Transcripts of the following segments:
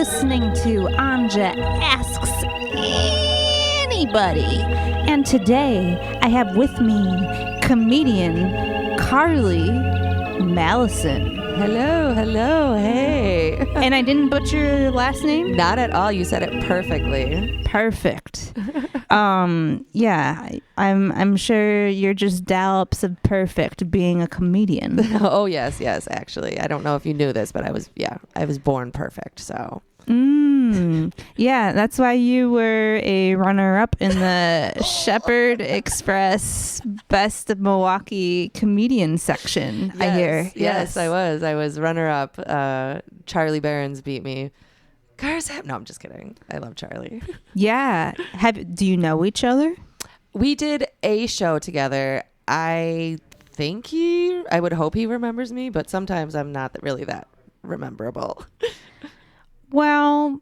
listening to Anja Asks Anybody. And today I have with me comedian Carly Malison. Hello, hey. And I didn't butcher your last name? Not at all. You said it perfectly. Perfect. Yeah, I'm sure you're just dollops of perfect being a comedian. Oh, yes, actually. I don't know if you knew this, but I was born perfect, so. Yeah, that's why you were a runner-up in the Shepherd Express Best of Milwaukee Comedian section, Yes, I hear. Yes, I was runner-up. Charlie Barron's beat me. No, I'm just kidding. I love Charlie. Yeah. Do you know each other? We did a show together. I would hope he remembers me, but sometimes I'm not really that rememberable. Well,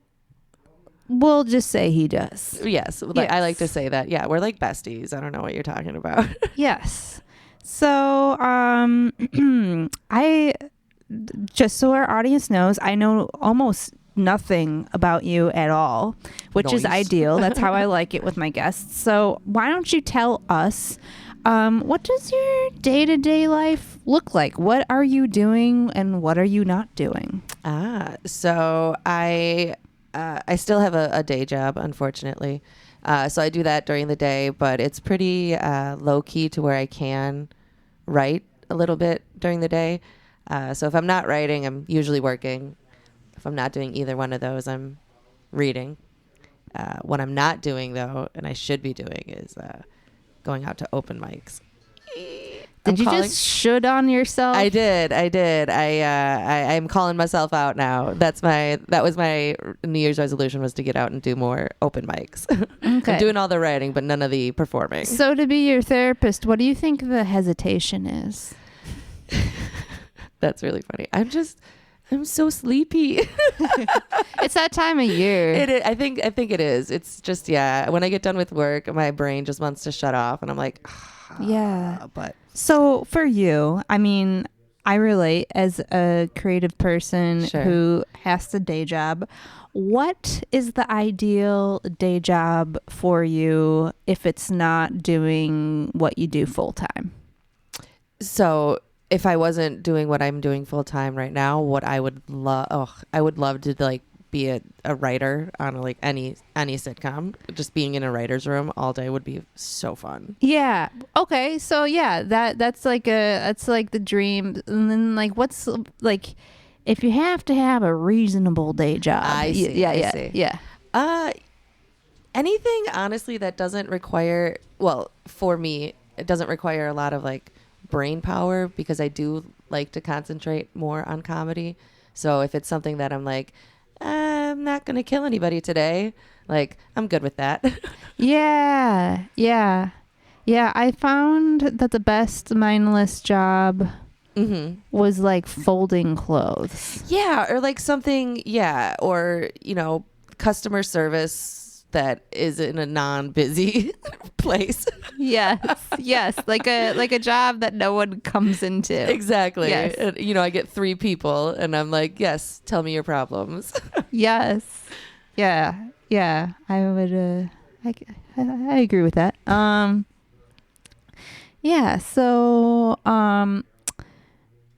we'll just say he does. Yes. I like to say that. Yeah, we're like besties. I don't know what you're talking about. Yes. So, I just so our audience knows, I know almost nothing about you at all, which is ideal. That's how I like it with my guests. So why don't you tell us, what does your day-to-day life look like? What are you doing and what are you not doing? So I still have a day job, unfortunately. So I do that during the day, but it's pretty low key to where I can write a little bit during the day. So if I'm not writing, I'm usually working. If I'm not doing either one of those, I'm reading. What I'm not doing, though, and I should be doing, is going out to open mics. Did you just should on yourself? I did. I'm calling myself out now. That was my New Year's resolution, was to get out and do more open mics. Okay. I'm doing all the writing, but none of the performing. So to be your therapist, what do you think the hesitation is? That's really funny. I'm so sleepy. It's that time of year. It is. I think it is. It's just, yeah. When I get done with work, my brain just wants to shut off, and I'm like, yeah. But so for you, I mean, I relate as a creative person who has a day job. What is the ideal day job for you if it's not doing what you do full time? So if I wasn't doing what I'm doing full time right now, what I would I would love to like be a writer on like any sitcom. Just being in a writer's room all day would be so fun. Yeah. Okay. So yeah, that's like the dream. And then like, what's like, if you have to have a reasonable day job? I see. Yeah. Anything honestly that doesn't require, well, for me, it doesn't require a lot of like brain power, because I do like to concentrate more on comedy. So if it's something that I'm like, I'm not going to kill anybody today, like, I'm good with that. Yeah. I found that the best mindless job was like folding clothes. Yeah. Or like something, or, customer service that is in a non-busy place. Yes. Like a job that no one comes into. Exactly. Yes. And, I get 3 people and I'm like, yes, tell me your problems. Yes. Yeah. I would, I agree with that. Yeah. So,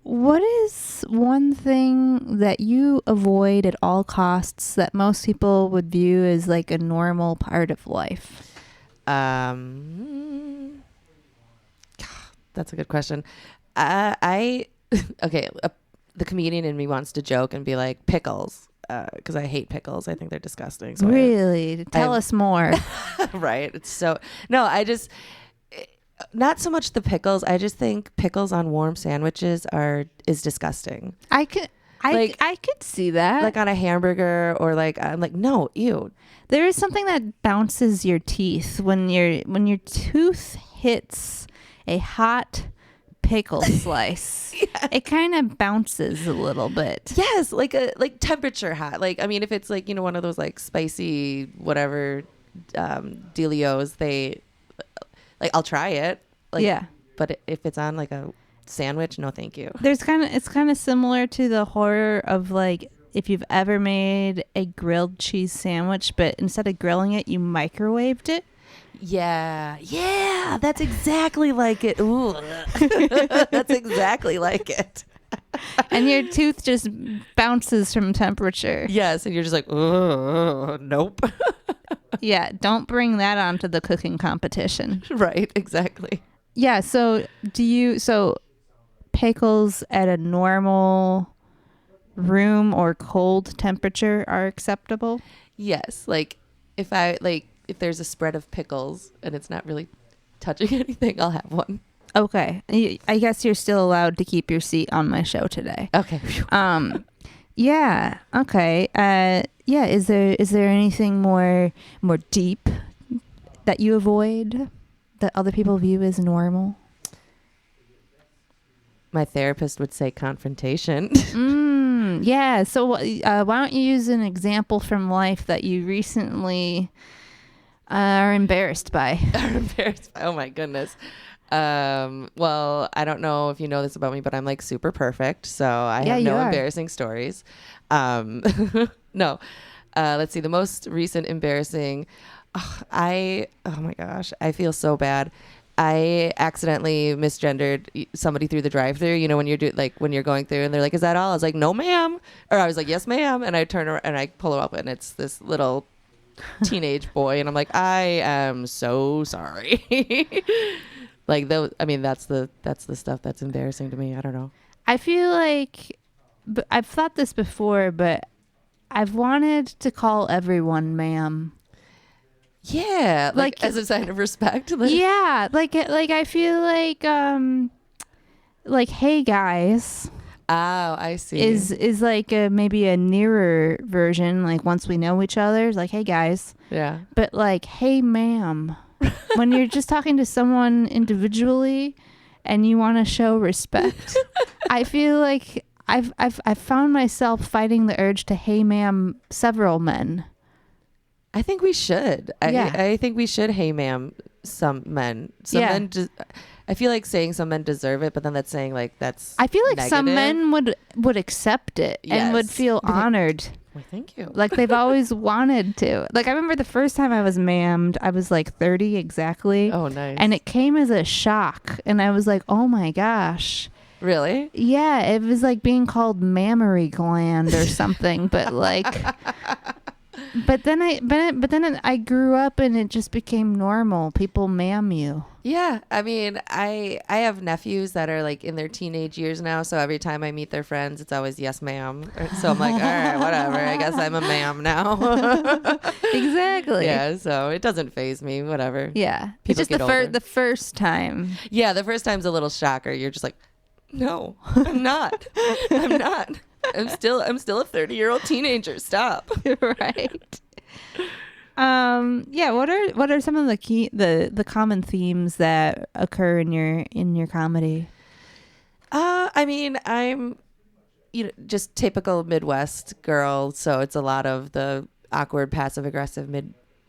what is one thing that you avoid at all costs that most people would view as like a normal part of life? That's a good question. The comedian in me wants to joke and be like, pickles, because I hate pickles. I think they're disgusting. So really? Tell us more. Right. It's so, no, not so much the pickles. I just think pickles on warm sandwiches is disgusting. I could see that. Like on a hamburger, or like, I'm like, no, ew. There is something that bounces your teeth when your tooth hits a hot pickle slice. Yeah. It kind of bounces a little bit. Yes, like temperature hot. Like, I mean, if it's like, one of those like spicy whatever dealios, I'll try it. Yeah. But if it's on like a sandwich, no thank you. It's kind of similar to the horror of like if you've ever made a grilled cheese sandwich, but instead of grilling it, you microwaved it. Yeah, that's exactly like it. Ooh. That's exactly like it. And your tooth just bounces from temperature. Yes, and you're just like, oh, nope. Yeah, don't bring that onto the cooking competition. Right, exactly. Yeah, so pickles at a normal room or cold temperature are acceptable? Yes, like if there's a spread of pickles and it's not really touching anything, I'll have one. Okay. I guess you're still allowed to keep your seat on my show today. Okay. Yeah. Okay. Yeah, is there anything more deep that you avoid that other people view as normal? My therapist would say confrontation. Yeah. So why don't you use an example from life that you recently are embarrassed by? Oh my goodness. Well, I don't know if you know this about me, but I'm like super perfect. So I have no embarrassing stories. No. Let's see. The most recent embarrassing. Oh my gosh, I feel so bad. I accidentally misgendered somebody through the drive-thru. You know, when when you're going through and they're like, "Is that all?" I was like, "No, ma'am," or I was like, "Yes, ma'am," and I turn around and I pull her up, and it's this little teenage boy, and I'm like, "I am so sorry." Like that's the stuff that's embarrassing to me. I don't know. I feel like I've thought this before, but I've wanted to call everyone ma'am. Yeah, like as a sign of respect. Yeah, like I feel like hey guys. Oh, I see. Is like maybe a nearer version. Like once we know each other, it's like hey guys. Yeah. But like hey ma'am, when you're just talking to someone individually, and you want to show respect, I feel like I've found myself fighting the urge to hey ma'am several men. I think we should. I think we should hey ma'am some men. Men I feel like saying some men deserve it, but then that's saying like that's I feel like negative. some men would accept it and would feel honored. Well, thank you. Like they've always wanted to. Like I remember the first time I was ma'amed, I was like 30 exactly. Oh, nice. And it came as a shock. And I was like, oh my gosh. Really? Yeah, it was like being called mammary gland or something. But like, but then I grew up and it just became normal. People ma'am you. Yeah, I mean, I have nephews that are like in their teenage years now, so every time I meet their friends, it's always yes, ma'am. So I'm like, all right, whatever. I guess I'm a ma'am now. Exactly. Yeah, so it doesn't faze me. Whatever. Yeah, People it's just the first time. Yeah, the first time's a little shocker. You're just like, no, I'm not. I'm not. I'm still a 30-year-old teenager. Stop. Right. Yeah, what are some of the common themes that occur in your comedy? I mean, I'm just typical Midwest girl, so it's a lot of the awkward passive aggressive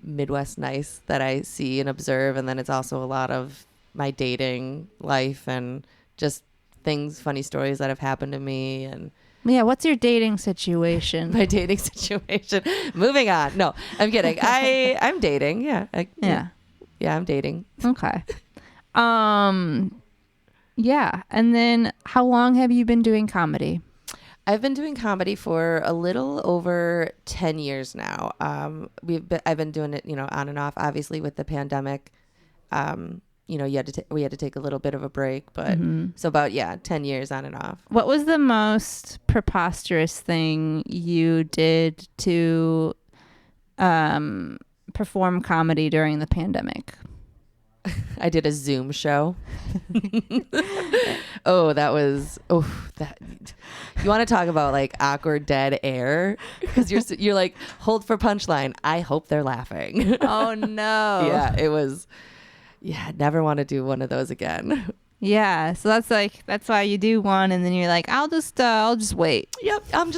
Midwest nice that I see and observe, and then it's also a lot of my dating life and just funny stories that have happened to me. And yeah, what's your dating situation? My dating situation. Moving on. No, I'm kidding. I'm dating. Yeah. Yeah, I'm dating. Okay. Yeah. And then how long have you been doing comedy? I've been doing comedy for a little over 10 years now. I've been doing it, on and off, obviously with the pandemic. We had to take a little bit of a break, but so about 10 years on and off. What was the most preposterous thing you did to perform comedy during the pandemic? I did a Zoom show. That you want to talk about like awkward dead air, because you're like, hold for punchline. I hope they're laughing. Oh no. Yeah, it was. Yeah, never want to do one of those again. Yeah, so that's why you do one, and then you're like, I'll just wait. Yep, I'll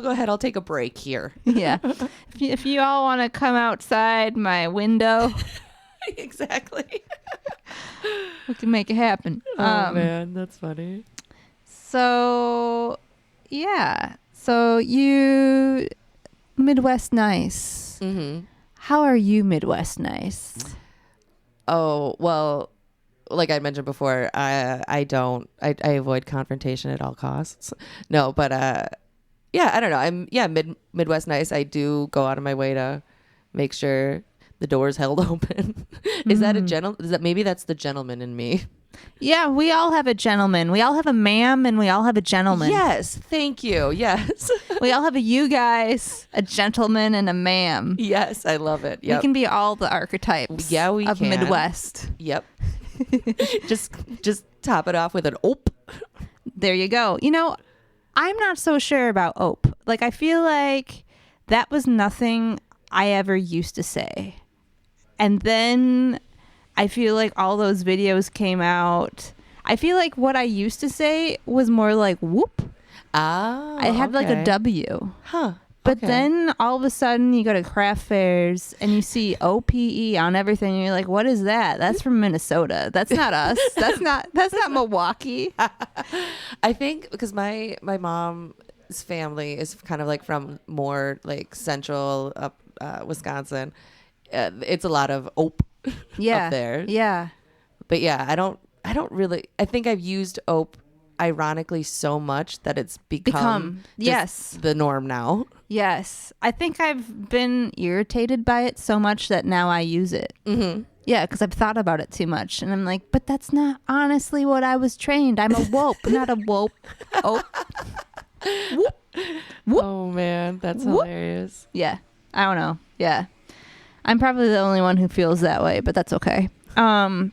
go ahead. I'll take a break here. Yeah, if you all want to come outside my window, exactly. we can make it happen. Oh man, that's funny. So, yeah. So you Midwest nice. Mm-hmm. How are you Midwest nice? Oh, well, like I mentioned before, I avoid confrontation at all costs. No, but yeah, I don't know. Midwest nice. I do go out of my way to make sure the door's held open. Is that maybe that's the gentleman in me? Yeah, we all have a gentleman. We all have a ma'am and we all have a gentleman. Yes, thank you. Yes. We all have a you guys, a gentleman, and a ma'am. Yes, I love it. Yep. We can be all the archetypes of can. Midwest. Yep. just top it off with an ope. There you go. You know, I'm not so sure about ope. Like, I feel like that was nothing I ever used to say. And then I feel like all those videos came out. I feel like what I used to say was more like whoop. Oh, I had like a W. Huh. But then all of a sudden you go to craft fairs and you see OPE on everything and you're like, what is that? That's from Minnesota. That's not us. That's not Milwaukee. I think because my mom's family is kind of like from more like central up Wisconsin. It's a lot of ope up there. Yeah. But yeah, I don't really, I think I've used ope ironically so much that it's become yes, the norm now. Yes. I think I've been irritated by it so much that now I use it. Mm-hmm. Yeah, because I've thought about it too much. And I'm like, but that's not honestly what I was trained. I'm a whoop, not a whoop. Oh. Whoop. Whoop. Oh, man. That's Whoop. hilarious. Yeah. I don't know. Yeah. I'm probably the only one who feels that way, but that's okay. Can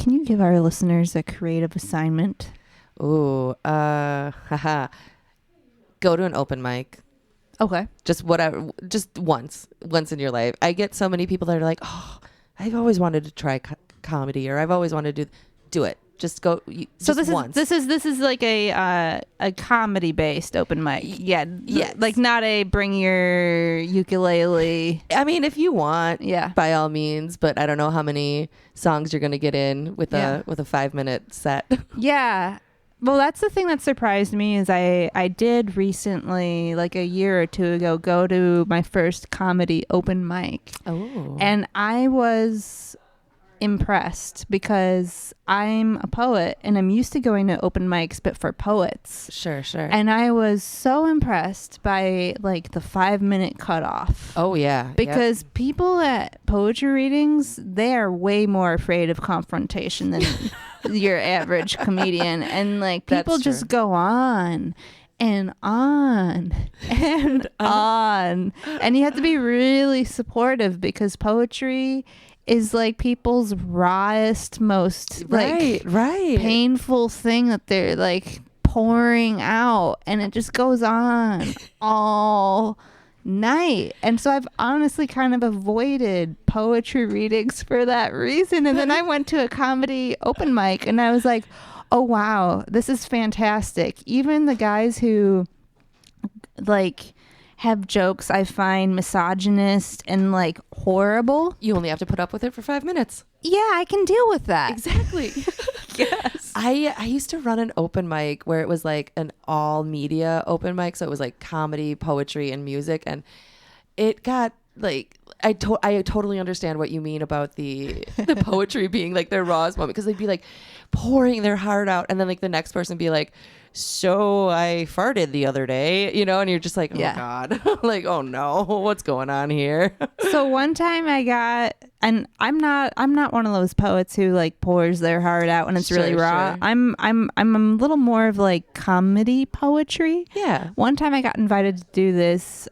you give our listeners a creative assignment? Ooh, haha. Go to an open mic. Okay. Just once in your life. I get so many people that are like, "Oh, I've always wanted to try comedy, or I've always wanted to do it." Just go. Once. This is like a comedy based open mic. Yeah. Yes. Like not a bring your ukulele. I mean, if you want, yeah, by all means. But I don't know how many songs you're gonna get in with a 5-minute set. Yeah. Well, that's the thing that surprised me is I did recently, like a year or two ago, go to my first comedy open mic. Oh. And I was impressed because I'm a poet and I'm used to going to open mics, but for poets. Sure. And I was so impressed by like the 5-minute cutoff. Oh, yeah. Because people at poetry readings, they are way more afraid of confrontation than your average comedian. And like people just go on and on and on. And you have to be really supportive because poetry is like people's rawest, most like painful thing that they're like pouring out, and it just goes on all night. And so I've honestly kind of avoided poetry readings for that reason. And then I went to a comedy open mic and I was like, oh wow, this is fantastic. Even the guys who like have jokes I find misogynist and like horrible, you only have to put up with it for 5 minutes. Yeah, I can deal with that. Exactly. Yes. I used to run an open mic where it was like an all media open mic, so it was like comedy, poetry, and music, and it got like I totally understand what you mean about the poetry being like their rawest moment, because they'd be like pouring their heart out, and then like the next person be like, so I farted the other day, you know, and you're just like, oh God, like, oh no, what's going on here? So one time I got, and I'm not one of those poets who like pours their heart out when it's really raw. Sure. I'm a little more of like comedy poetry. Yeah. One time I got invited to do this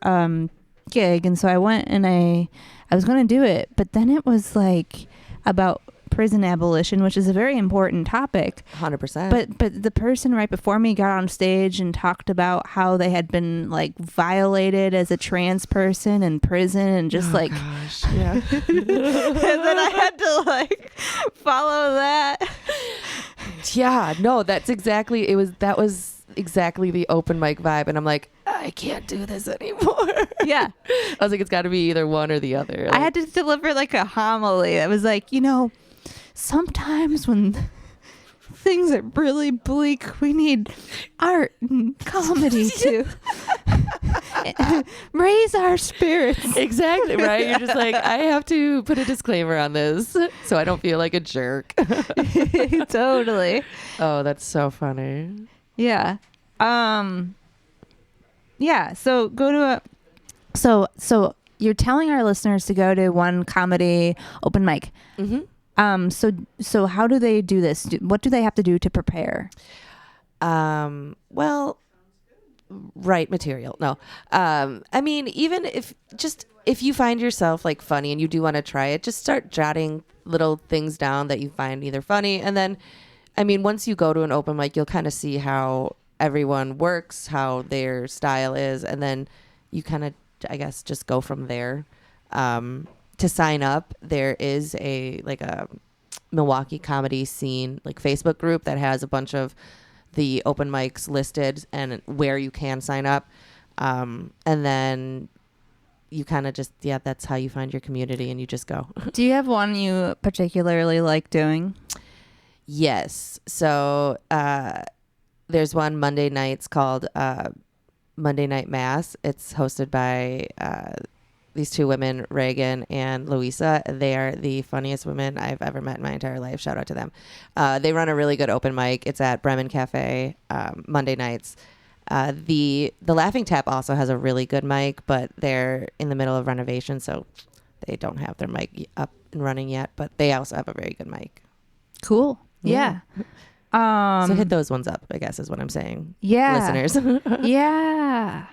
gig, and so I went and I was going to do it, but then it was like about prison abolition, which is a very important topic. 100%. But the person right before me got on stage and talked about how they had been like violated as a trans person in prison, and just gosh, yeah. And then I had to like follow that. Yeah, no, that was exactly the open mic vibe, and I'm like, I can't do this anymore. Yeah. I was like, it's got to be either one or the other. Like, I had to deliver like a homily that was like, you know, sometimes when things are really bleak. We need art and comedy to raise our spirits. Exactly, right? You're just like, I have to put a disclaimer on this so I don't feel like a jerk. Totally. Oh, that's so funny. Yeah. Yeah, so go to a so you're telling our listeners to go to one comedy open mic. Mm-hmm. So how do they do this? What do they have to do to prepare? Well, write material. No. I mean, even if you find yourself like funny and you do want to try it, just start jotting little things down that you find either funny. And then, I mean, once you go to an open mic, you'll kind of see how everyone works, how their style is. And then you kind of, I guess, just go from there. To sign up, there is a Milwaukee comedy scene like Facebook group that has a bunch of the open mics listed and where you can sign up. And then you kind of just, that's how you find your community and you just go. Do you have one you particularly like doing? Yes. So there's one Monday nights called Monday Night Mass. It's hosted by these two women, Reagan and Louisa. They are the funniest women I've ever met in my entire life. Shout out to them. They run a really good open mic. It's at Bremen Cafe Monday nights. The Laughing Tap also has a really good mic, but they're in the middle of renovation, so they don't have their mic up and running yet, but they also have a very good mic. Cool. Yeah. So hit those ones up, I guess is what I'm saying. Yeah. Listeners. Yeah.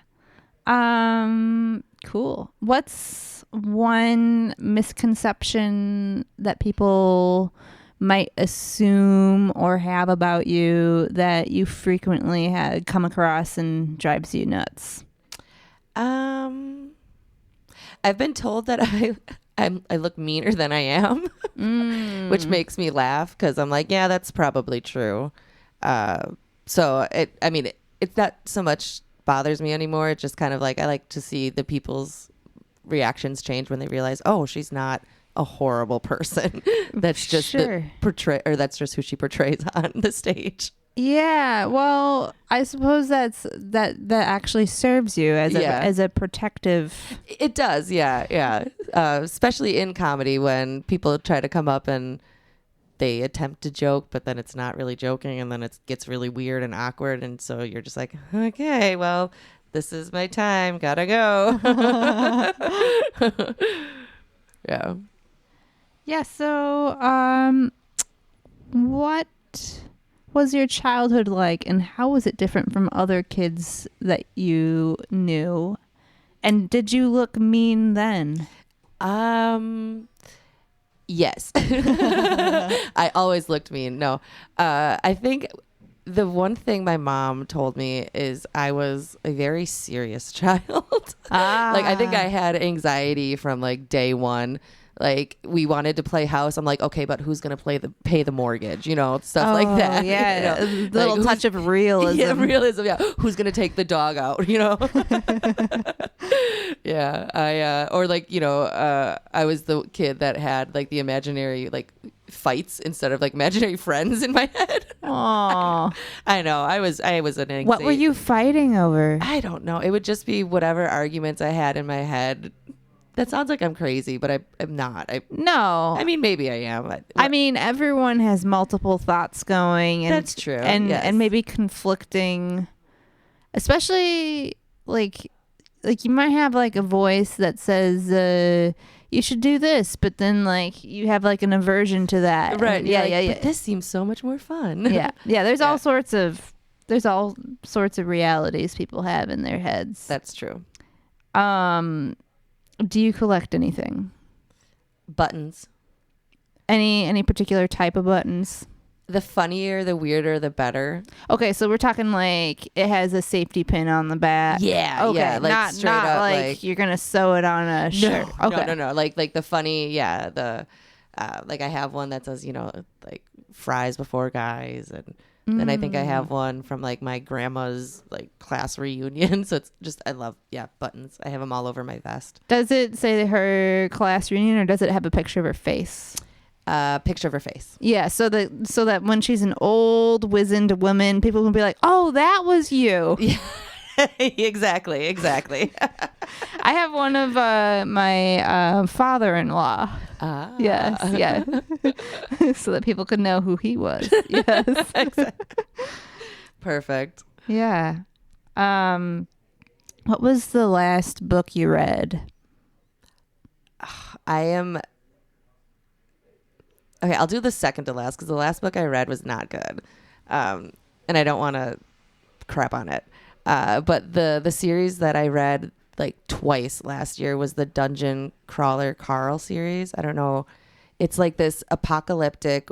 Cool. What's one misconception that people might assume or have about you that you frequently had come across and drives you nuts? I've been told that I look meaner than I am, which makes me laugh because I'm like, yeah, that's probably true. So it's not so much bothers me anymore. It's just kind of like I like to see the people's reactions change when they realize, oh, she's not a horrible person. That's just that's just who she portrays on the stage. Yeah, well, I suppose that actually serves you as a protective. It does, yeah. Especially in comedy when people try to come up and they attempt to joke, but then it's not really joking, and then it gets really weird and awkward, and so you're just like, okay, well, this is my time, gotta go. Yeah. Yeah. So, what was your childhood like, and how was it different from other kids that you knew? And did you look mean then? Yes. I always looked mean. No. I think the one thing my mom told me is I was a very serious child. Like, I think I had anxiety from like day one. Like, we wanted to play house. I'm like, okay, but who's going to pay the mortgage? Stuff like that. Yeah. You know? Little touch of realism. Yeah, realism. Yeah. Who's going to take the dog out? Yeah. I was the kid that had like the imaginary like fights instead of like imaginary friends in my head. Aww. I know. I was an anxiety. What were you fighting over? I don't know. It would just be whatever arguments I had in my head. That sounds like I'm crazy, but I'm not. No. I mean, maybe I am. I mean, everyone has multiple thoughts going. And, that's true. And maybe conflicting, especially like you might have like a voice that says, you should do this, but then like you have like an aversion to that. Right. Yeah. But this seems so much more fun. Yeah. There's all sorts of realities people have in their heads. That's true. Do you collect anything? Buttons. Any particular type of buttons? The funnier, the weirder, the better. Okay, so we're talking like it has a safety pin on the back. Yeah. Okay. Yeah, like not straight up, like you're gonna sew it on a shirt. No, Okay. No. Like the funny, yeah. The like I have one that says, like fries before guys, and then I think I have one from like my grandma's like class reunion. So it's just I love buttons. I have them all over my vest. Does it say her class reunion, or does it have a picture of her face? picture of her face. Yeah, so that when she's an old wizened woman, people will be like, "Oh, that was you." Yeah. Exactly. I have one of my father-in-law. Yes, yeah. So that people could know who he was. Yes. Exactly. Perfect. Yeah. What was the last book you read? Okay, I'll do the second to last because the last book I read was not good. And I don't want to crap on it. But the series that I read like twice last year was the Dungeon Crawler Carl series. I don't know. It's like this apocalyptic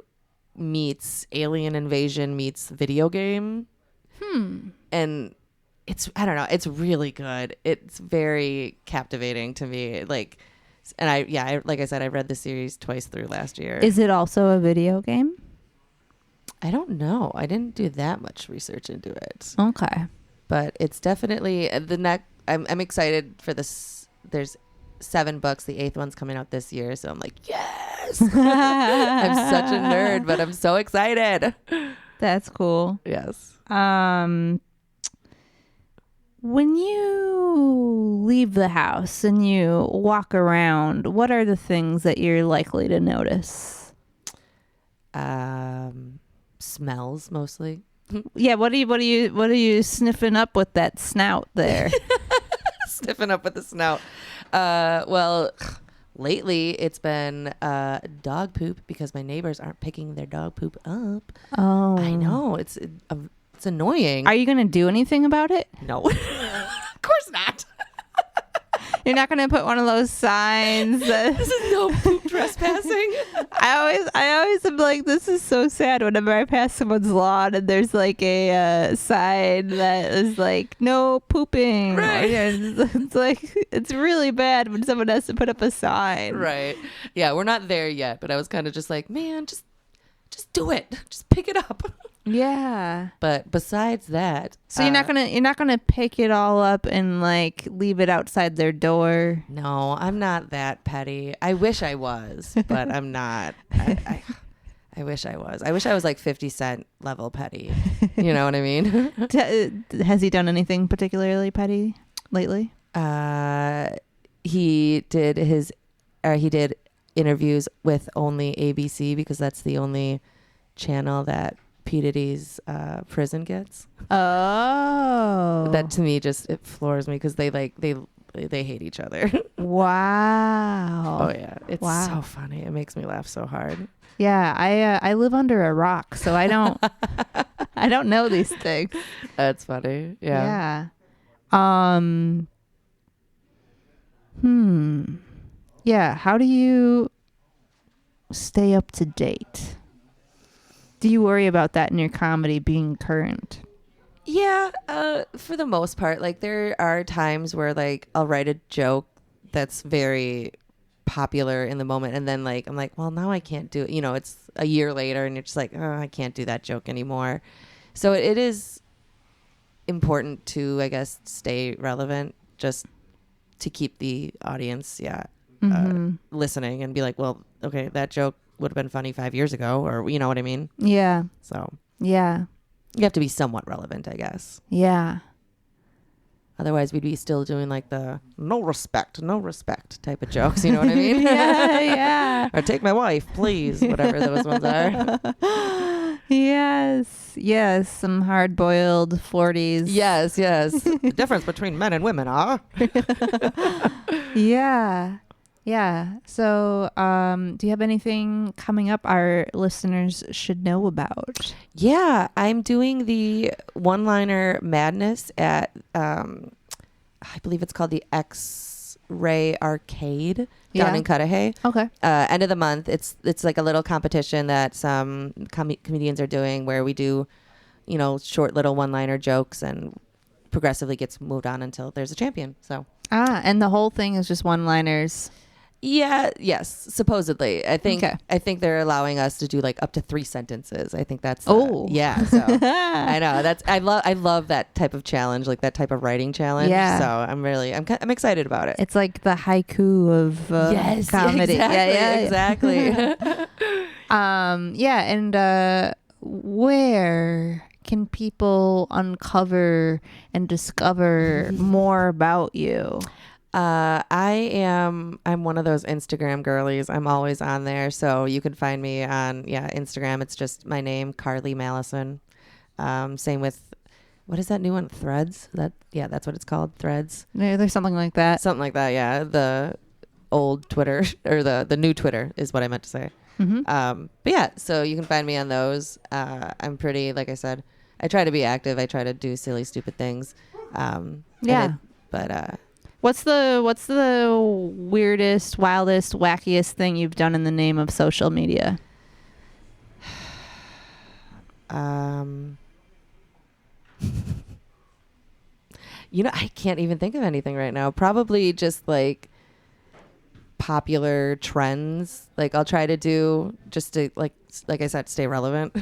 meets alien invasion meets video game. And I don't know. It's really good. It's very captivating to me. Like, and I like I said, I read the series twice through last year. Is it also a video game? I don't know. I didn't do that much research into it. Okay. But it's definitely I'm excited for this. There's 7 books. The 8th one's coming out this year. So I'm like, yes. I'm such a nerd, but I'm so excited. That's cool. Yes. When you leave the house and you walk around, what are the things that you're likely to notice? Smells mostly. Yeah, what are you sniffing up with that snout there? Sniffing up with the snout. Well, lately it's been dog poop because my neighbors aren't picking their dog poop up. Oh, I know. It's annoying. Are you going to do anything about it? No. Of course not. You're not going to put one of those signs that this is no poop trespassing. I always am like, this is so sad whenever I pass someone's lawn and there's like a sign that is like no pooping. Right. It's like, it's really bad when someone has to put up a sign. Right. Yeah, we're not there yet, but I was kind of just like, man, just do it. Just pick it up. Yeah. But besides that, so you're not gonna pick it all up and like leave it outside their door. No, I'm not that petty. I wish I was, but I'm not. I wish I was. I wish I was like 50 Cent level petty. You know what I mean? Has he done anything particularly petty lately? He did interviews with only ABC because that's the only channel that P. Diddy's prison gets. Oh, that to me it floors me because they hate each other. Wow. Oh yeah, it's so funny. It makes me laugh so hard. Yeah, I live under a rock, so I don't I don't know these things. That's funny. Yeah. Yeah. How do you stay up to date? Do you worry about that in your comedy being current? Yeah, for the most part. Like there are times where like I'll write a joke that's very popular in the moment and then like I'm like, well, now I can't do it. You know, it's a year later and you're just like, oh, I can't do that joke anymore. So it is important to, I guess, stay relevant just to keep the audience, listening and be like, well, okay, that joke would have been funny 5 years ago, or you know what I mean? Yeah. So yeah, you have to be somewhat relevant, I guess. Yeah. Otherwise, we'd be still doing like the no respect type of jokes. You know what I mean? Yeah. Or take my wife, please. Whatever those ones are. Yes. Some hard-boiled 40s. Yes. The difference between men and women, huh? Yeah. So, do you have anything coming up our listeners should know about? Yeah, I'm doing the one-liner madness at, I believe it's called the X-Ray Arcade down in Cudahy. Okay. End of the month. It's like a little competition that some comedians are doing where we do, short little one-liner jokes and progressively gets moved on until there's a champion. So. And the whole thing is just one-liners. Yeah. Yes. Supposedly, I think they're allowing us to do like up to 3 sentences. I think that's yeah. So I know I love that type of challenge, like that type of writing challenge. Yeah. So I'm excited about it. It's like the haiku of comedy. Exactly, exactly. Yeah, and where can people uncover and discover more about you? I'm one of those Instagram girlies. I'm always on there. So you can find me on, Instagram. It's just my name, Carly Malison. Same with, what is that new one? Threads? That's what it's called. Threads. There's something like that. Something like that. Yeah. The old Twitter or the new Twitter is what I meant to say. But yeah, so you can find me on those. I'm pretty, like I said, I try to be active. I try to do silly, stupid things. What's the weirdest, wildest, wackiest thing you've done in the name of social media? I can't even think of anything right now. Probably just like popular trends. Like I'll try to do just to like I said, stay relevant.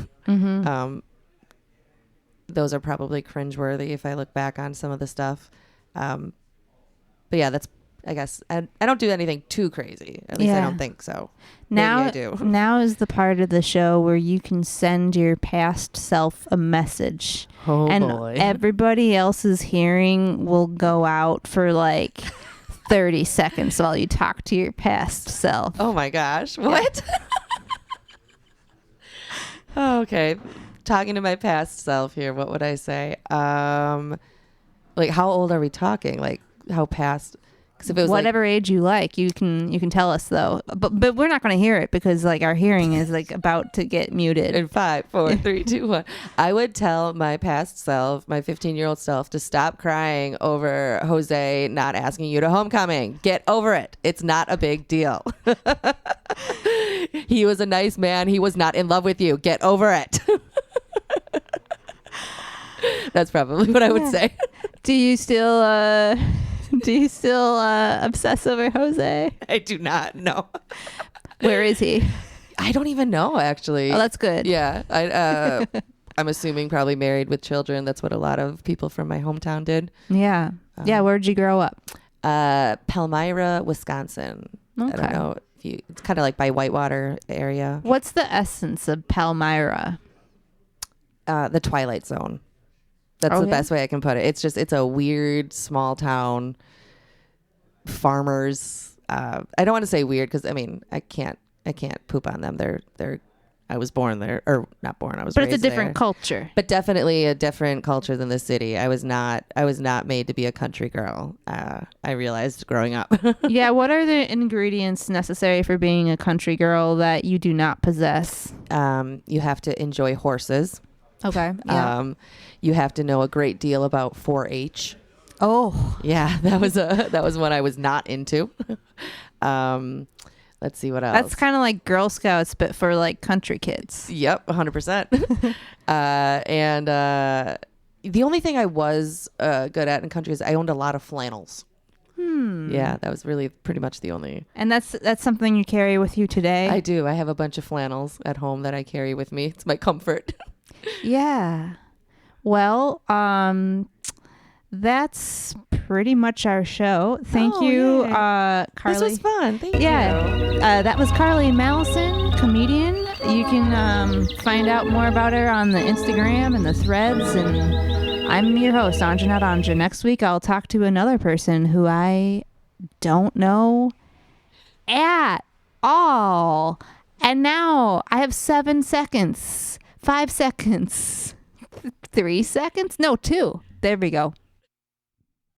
Those are probably cringeworthy if I look back on some of the stuff. But yeah, that's, I guess, I don't do anything too crazy. At least I don't think so. Now, maybe I do. Now is the part of the show where you can send your past self a message. Oh, and boy. Everybody else's hearing will go out for like 30 seconds while you talk to your past self. Oh my gosh. What? Oh, okay. Talking to my past self here, what would I say? Like how old are we talking? Like how past? Because if it was whatever age you like, you can tell us though. But we're not going to hear it because like our hearing is like about to get muted. In 5, 4, 3, 2, 1. I would tell my past self, my 15-year-old self, to stop crying over Jose not asking you to homecoming. Get over it. It's not a big deal. He was a nice man. He was not in love with you. Get over it. That's probably what I would say. Do you still obsess over Jose? I do not. No. Where is he? I don't even know, actually. Oh, that's good. Yeah. I'm assuming probably married with children. That's what a lot of people from my hometown did. Yeah. Where'd you grow up? Palmyra, Wisconsin. Okay. I don't know if it's kind of like by Whitewater area. What's the essence of Palmyra? The Twilight Zone. That's the best way I can put it. It's a weird small town. Farmers. I don't want to say weird because I mean I can't poop on them. I was born there, or not born. I was. But raised it's a different culture. But definitely a different culture than the city. I was not made to be a country girl. I realized growing up. Yeah. What are the ingredients necessary for being a country girl that you do not possess? You have to enjoy horses. Okay. Yeah. You have to know a great deal about 4-H. Oh. Yeah, that was one I was not into. Let's see what else. That's kind of like Girl Scouts, but for like country kids. Yep, 100%. And the only thing I was good at in country is I owned a lot of flannels. Yeah, that was really pretty much the only. And that's something you carry with you today? I do. I have a bunch of flannels at home that I carry with me. It's my comfort. Yeah. Well, that's pretty much our show. Thank you, Carly. This was fun. Thank you. That was Carly Malison, comedian. You can find out more about her on the Instagram and the threads. And I'm your host, Anja, not Anja. Next week, I'll talk to another person who I don't know at all. And now I have 7 seconds, 5 seconds, 3 seconds. No, 2. There we go.